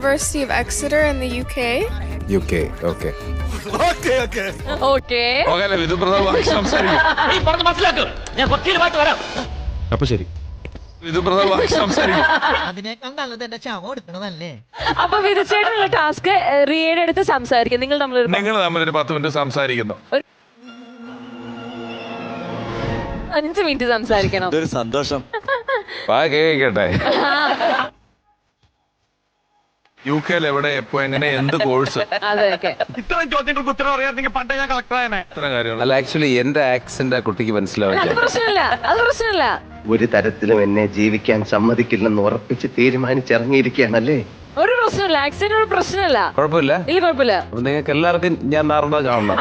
University of Exeter in the UK. UK, okay. Okay അപ്പൊ ശരി അതിനേക്കാൾ നല്ലത് എന്റെ ചാവ കൊടുക്കണതല്ലേ. അപ്പൊ വിധിച്ചേട്ടുള്ള ടാസ്ക് റിയയുടെ അടുത്ത് സംസാരിക്കും. നിങ്ങൾ തമ്മിൽ നിങ്ങൾ തമ്മിൽ 10 മിനിറ്റ് സംസാരിക്കുന്നു. 5 മിനിറ്റ് സംസാരിക്കണം. ഇതൊരു സന്തോഷം. കേട്ടെ UK എവിടെ എപ്പോ എങ്ങനെ എന്ത് കോഴ്സ് അതൊക്കെ ഇത്രയും ചോദ്യങ്ങൾക്ക് ഉത്തരം അറിയാമെങ്കിൽ പണ്ടേ ഞാൻ കളക്ടർ ആയനെ. ഇത്തരം കാര്യങ്ങൾ അല്ല ആക്ച്വലി എന്റെ ആക്സെന്റ് ആ കുട്ടിക്ക് മനസ്സിലാവില്ല. അത് പ്രശ്നമില്ല. ഒരു തരത്തിലും എന്നെ ജീവിക്കാൻ സമ്മതിക്കില്ലെന്ന് ഉറപ്പിച്ച് തീരുമാനിച്ചിറങ്ങിയിരിക്കുകയാണല്ലേ. ഒരു പ്രശ്നമില്ല. ആക്സിഡന്റ് ഒരു പ്രശ്നമില്ല. കുഴപ്പമില്ല. ഇല്ല കുഴപ്പമില്ല. അപ്പൊ നിങ്ങൾക്ക് എല്ലാവർക്കും ഞാൻ നാർമൽ കാണണം.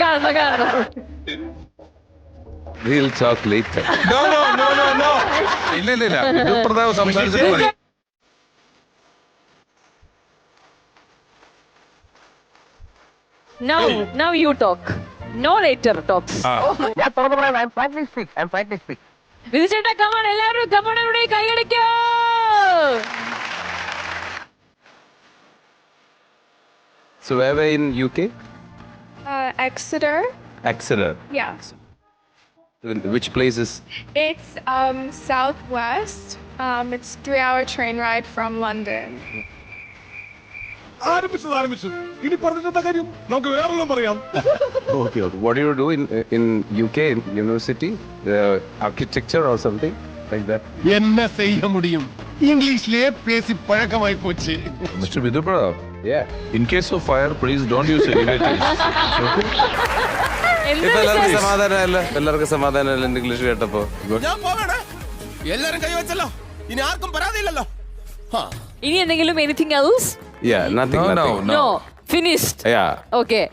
കാണണം. We'll talk later. No. ഇല്ല വിധുപ്രതാപ് സംസാരിച്ചിട്ട് മതി. Now you talk. No later talks. ഞാൻ തുറന്നു പറയാം. I'm frankly speak. വിധിച്ചേട്ടാ കമോൺ, എല്ലാവരും കമോൺ, ഇവിടെ കൈയടിക്കോ. So where were in UK? Exeter. Exeter. Yeah. Which places? It's southwest. It's 3-hour train ride from London. ആരംഭിച്ചു ഇനി പറഞ്ഞിട്ടെന്താ കാര്യം, നമുക്ക് വേറെല്ലാം പറയാം. Okay. What do you do in UK in university? Architecture or something like that? என்ன செய்ய முடியும், இங்கிலீஷ்லயே பேசி பழக்கமாய் போச்சு. Mr. Vidhupratav, Yeah. in case of fire, please don't use elevators. ഇപ്പൊ എല്ലാവർക്കും സമാധാനമല്ല ഇംഗ്ലീഷ് കേട്ടപ്പോ. ഞാൻ പോകണേ, എല്ലാരും കൈവച്ചല്ലോ, ഇനി ആർക്കും പരാതിയില്ലല്ലോ. ഇനി എന്തെങ്കിലും anything else? Yeah, nothing. No. No. Finished. Yeah. Okay.